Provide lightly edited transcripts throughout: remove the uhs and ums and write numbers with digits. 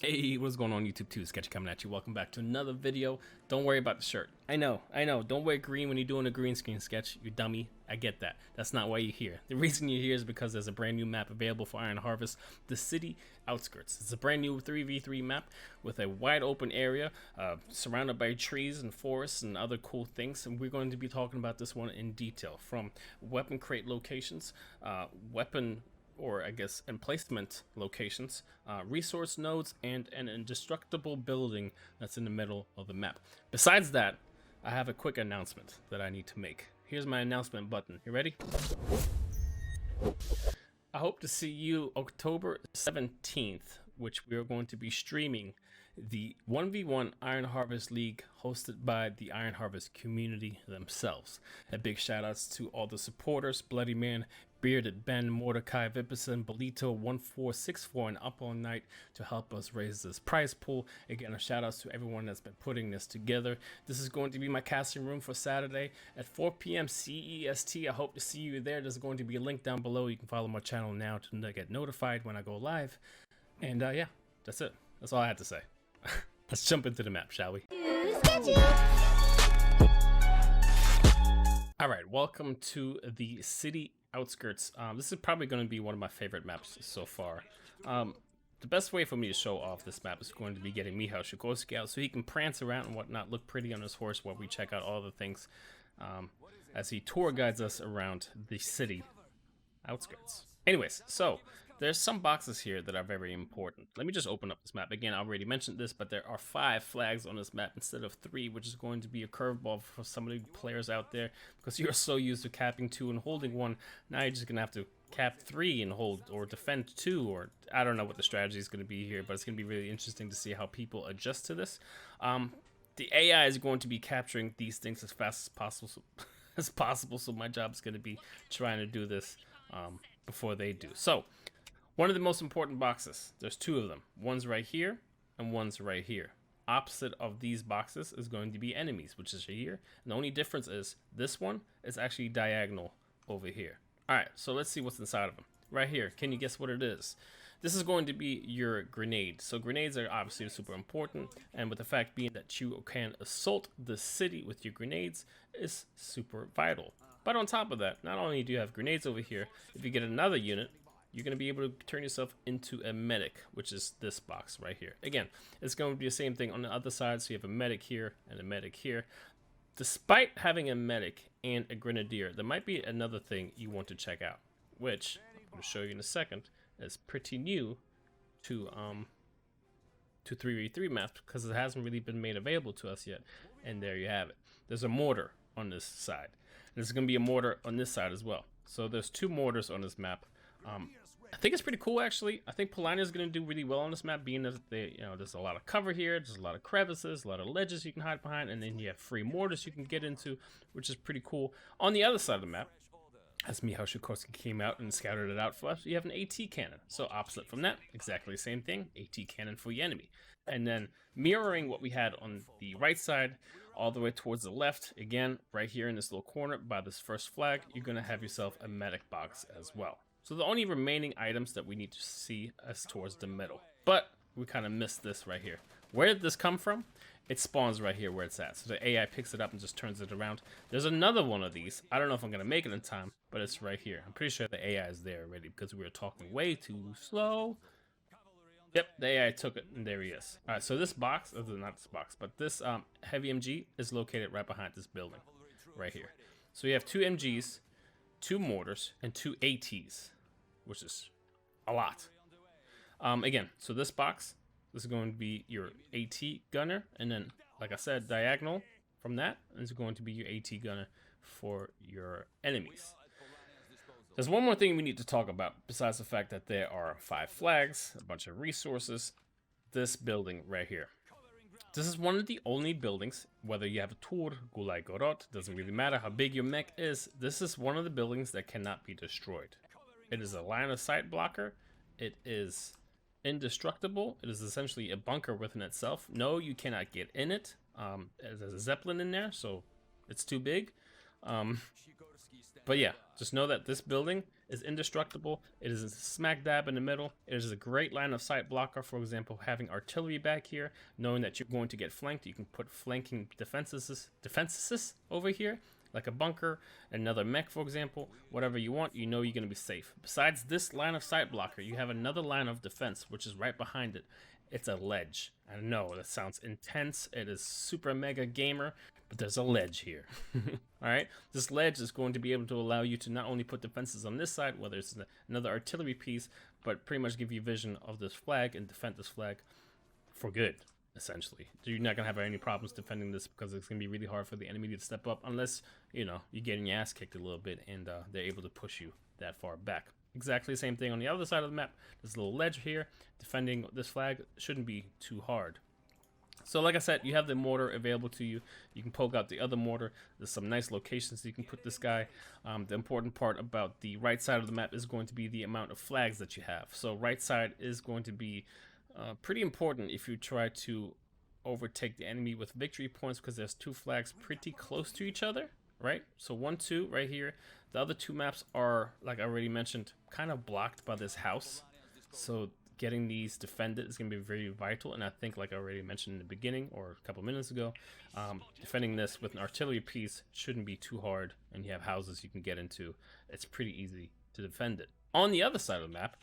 Hey, what's going on YouTube too? Sketchy coming at you. Welcome back to another video. Don't worry about the shirt. I know. Don't wear green when you're doing a green screen sketch. You dummy. I get that. That's not why you're here. The reason you're here is because there's a brand new map available for Iron Harvest, the city Outskirts. It's a brand new 3v3 map with a wide open area surrounded by trees and forests and other cool things. And we're going to be talking about this one in detail, from weapon crate locations, weapon or I guess emplacement locations, resource nodes, and an indestructible building that's in the middle of the map. Besides that, I have a quick announcement that I need to make. Here's my announcement button. You ready? I hope to see you October 17th, which we are going to be streaming the 1v1 Iron Harvest League hosted by the Iron Harvest community themselves. A big shout outs to all the supporters: Bloody Man, Bearded Ben, Mordecai, Vipison, Bolito, 1464, and Up All Night to help us raise this prize pool. Again, a shout outs to everyone that's been putting this together. This is going to be my casting room for Saturday at 4 p.m. CEST. I hope to see you there. There's going to be a link down below. You can follow my channel now to get notified when I go live. And yeah, that's it. That's all I had to say. Let's jump into the map, shall we? Alright, welcome to the city Outskirts. This is probably going to be one of my favorite maps so far. The best way for me to show off this map is going to be getting Michał Sikorsky out so he can prance around and whatnot, look pretty on his horse while we check out all the things as he tour guides us around the city Outskirts. Anyways, so there's some boxes here that are very important. Let me just open up this map. Again, I already mentioned this, but there are 5 flags on this map instead of 3, which is going to be a curveball for some of the players out there because you're so used to capping 2 and holding 1. Now you're just going to have to cap 3 and hold, or defend 2, or I don't know what the strategy is going to be here, but it's going to be really interesting to see how people adjust to this. The AI is going to be capturing these things as fast as possible, so my job is going to be trying to do this before they do. So one of the most important boxes, there's 2 of them. One's right here and one's right here. Opposite of these boxes is going to be enemies, which is here. And the only difference is this one is actually diagonal over here. All right, so let's see what's inside of them. Right here, can you guess what it is? This is going to be your grenade. So grenades are obviously super important, and with the fact being that you can assault the city with your grenades is super vital. But on top of that, not only do you have grenades over here, if you get another unit, you're going to be able to turn yourself into a medic, which is this box right here. Again, it's going to be the same thing on the other side, so you have a medic here and a medic here. Despite having a medic and a grenadier, there might be another thing you want to check out, which I'm going to show you in a second. Is pretty new to 3v3 maps because it hasn't really been made available to us yet. And there you have it. There's a mortar on this side. There's going to be a mortar on this side as well. So there's 2 mortars on this map. I think it's pretty cool, actually. I think Polania is going to do really well on this map, being that there's a lot of cover here, there's a lot of crevices, a lot of ledges you can hide behind, and then you have free mortars you can get into, which is pretty cool. On the other side of the map, as Michał Sikorsky came out and scouted it out for us, you have an AT cannon. So opposite from that, exactly the same thing, AT cannon for the enemy. And then mirroring what we had on the right side, all the way towards the left, again, right here in this little corner by this first flag, you're going to have yourself a medic box as well. So the only remaining items that we need to see is towards the middle. But we kind of missed this right here. Where did this come from? It spawns right here where it's at. So the AI picks it up and just turns it around. There's another one of these. I don't know if I'm going to make it in time, but it's right here. I'm pretty sure the AI is there already because we were talking way too slow. Yep, the AI took it, and there he is. All right, so this box, not this box, but this heavy MG is located right behind this building right here. So you have 2 MGs, 2 mortars, and 2 ATs, which is a lot. Again, so this box, this is going to be your AT gunner, and then, like I said, diagonal from that is going to be your AT gunner for your enemies. There's one more thing we need to talk about, besides the fact that there are 5 flags, a bunch of resources. This building right here. This is one of the only buildings, whether you have a Tur, Gulai Gorot, doesn't really matter how big your mech is, this is one of the buildings that cannot be destroyed. It is a line of sight blocker. It is indestructible. It is essentially a bunker within itself. No, you cannot get in it. There's a Zeppelin in there, so it's too big. But yeah, just know that this building is indestructible. It is smack dab in the middle. It is a great line of sight blocker. For example, having artillery back here, knowing that you're going to get flanked, you can put flanking defenses over here, like a bunker, another mech, for example, whatever you want, you know you're going to be safe. Besides this line of sight blocker, you have another line of defense, which is right behind it. It's a ledge. I know that sounds intense. It is super mega gamer, but there's a ledge here. All right, this ledge is going to be able to allow you to not only put defenses on this side, whether it's another artillery piece, but pretty much give you vision of this flag and defend this flag for good, essentially. You're not gonna have any problems defending this because it's gonna be really hard for the enemy to step up unless, you know, you're getting your ass kicked a little bit and they're able to push you that far back. Exactly the same thing on the other side of the map. There's a little ledge here. Defending this flag shouldn't be too hard. So like I said, you have the mortar available to you. You can poke out the other mortar. There's some nice locations you can put this guy. The important part about the right side of the map is going to be the amount of flags that you have. So right side is going to be pretty important if you try to overtake the enemy with victory points, because there's two flags pretty close to each other, right? So 1, 2 right here. The other two maps are, like I already mentioned, kind of blocked by this house. So getting these defended is going to be very vital. And I think, like I already mentioned in the beginning or a couple minutes ago, defending this with an artillery piece shouldn't be too hard. And you have houses you can get into. It's pretty easy to defend it. On the other side of the map,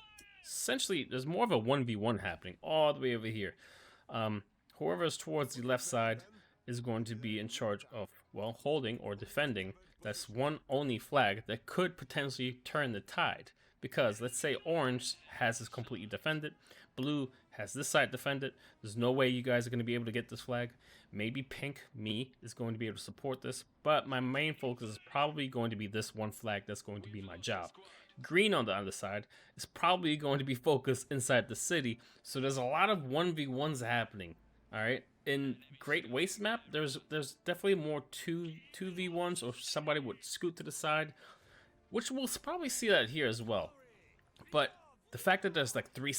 essentially, there's more of a 1v1 happening all the way over here. Whoever is towards the left side is going to be in charge of, well, holding or defending. That's one only flag that could potentially turn the tide. Because let's say orange has this completely defended, blue has this side defended. There's no way you guys are going to be able to get this flag. Maybe pink, me, is going to be able to support this. But my main focus is probably going to be this one flag. That's going to be my job. Green on the other side is probably going to be focused inside the city. So there's a lot of 1v1s happening. All right. In Great Waste map, there's definitely more 2v1s, or somebody would scoot to the side, which we'll probably see that here as well. But the fact that there's like three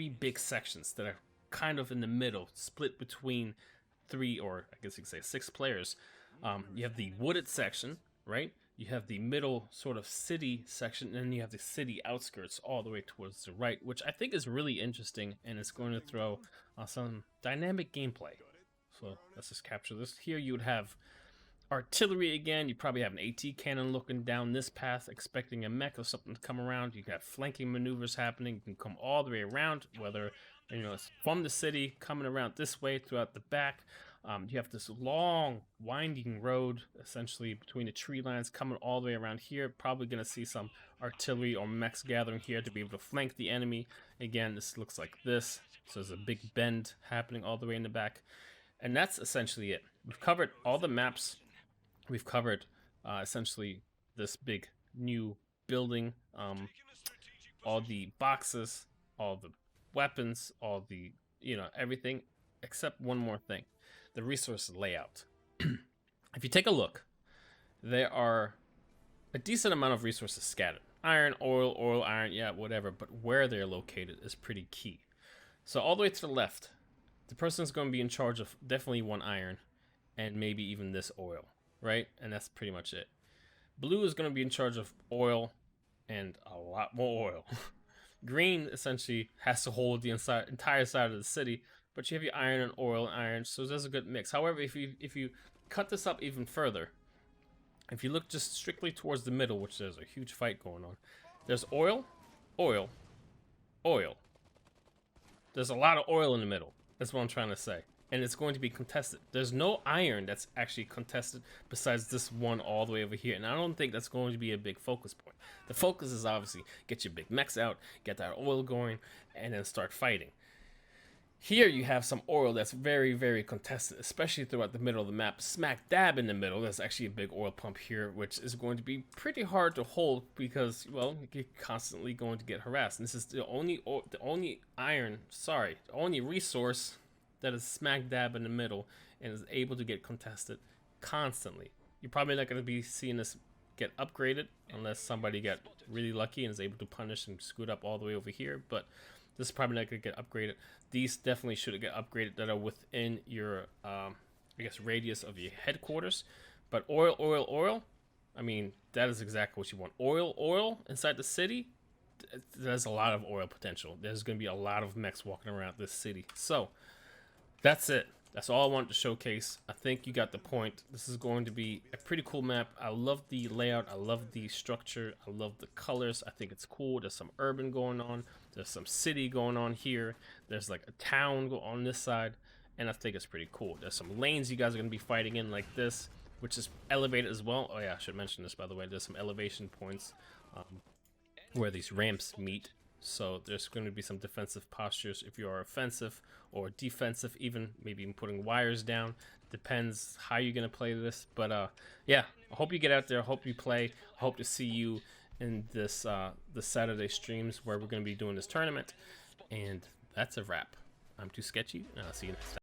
big sections that are kind of in the middle, split between 3, or I guess you could say 6 players. You have the wooded section, right? You have the middle sort of city section, and then you have the city outskirts all the way towards the right, which I think is really interesting, and it's going to throw some dynamic gameplay. So let's just capture this. Here you would have artillery again. You probably have an AT cannon looking down this path, expecting a mech or something to come around. You got flanking maneuvers happening. You can come all the way around, whether, you know, it's from the city coming around this way throughout the back. You have this long winding road essentially between the tree lines coming all the way around here. Probably going to see some artillery or mechs gathering here to be able to flank the enemy. Again, this looks like this. So there's a big bend happening all the way in the back. And that's essentially it. We've covered all the maps. We've covered essentially this big new building, all the boxes, all the weapons, all the, you know, everything, except one more thing. The resource layout. If you take a look, there are a decent amount of resources scattered. Iron, oil, iron, yeah, whatever. But where they're located is pretty key. So all the way to the left, the person's going to be in charge of definitely 1 iron and maybe even this oil, right? And that's pretty much it. Blue is going to be in charge of oil and a lot more oil. Green essentially has to hold the entire side of the city. But you have your iron and oil and iron, so there's a good mix. However, if you cut this up even further, if you look just strictly towards the middle, which there's a huge fight going on, there's oil, oil, oil. There's a lot of oil in the middle. That's what I'm trying to say. And it's going to be contested. There's no iron that's actually contested besides this one all the way over here. And I don't think that's going to be a big focus point. The focus is obviously get your big mechs out, get that oil going, and then start fighting. Here you have some oil that's very, very contested, especially throughout the middle of the map. Smack dab in the middle, there's actually a big oil pump here, which is going to be pretty hard to hold because, well, you're constantly going to get harassed. And this is the only resource that is smack dab in the middle and is able to get contested constantly. You're probably not going to be seeing this get upgraded unless somebody got really lucky and is able to punish and scoot up all the way over here, but this is probably not going to get upgraded. These definitely should get upgraded that are within your, I guess, radius of your headquarters. But oil, I mean, that is exactly what you want. Oil inside the city. There's a lot of oil potential. There's going to be a lot of mechs walking around this city. So that's it. That's all I wanted to showcase. I think you got the point. This is going to be a pretty cool map. I love the layout. I love the structure. I love the colors. I think it's cool. There's some urban going on. There's some city going on here. There's like a town on this side. And I think it's pretty cool. There's some lanes you guys are going to be fighting in like this, which is elevated as well. Oh yeah, I should mention this, by the way. There's some elevation points where these ramps meet. So there's going to be some defensive postures if you are offensive or defensive, even maybe even putting wires down. Depends how you're going to play this. But yeah, I hope you get out there. I hope you play. I hope to see you in this the Saturday streams where we're going to be doing this tournament. And that's a wrap. I'm Too Sketchy, and I'll see you next time.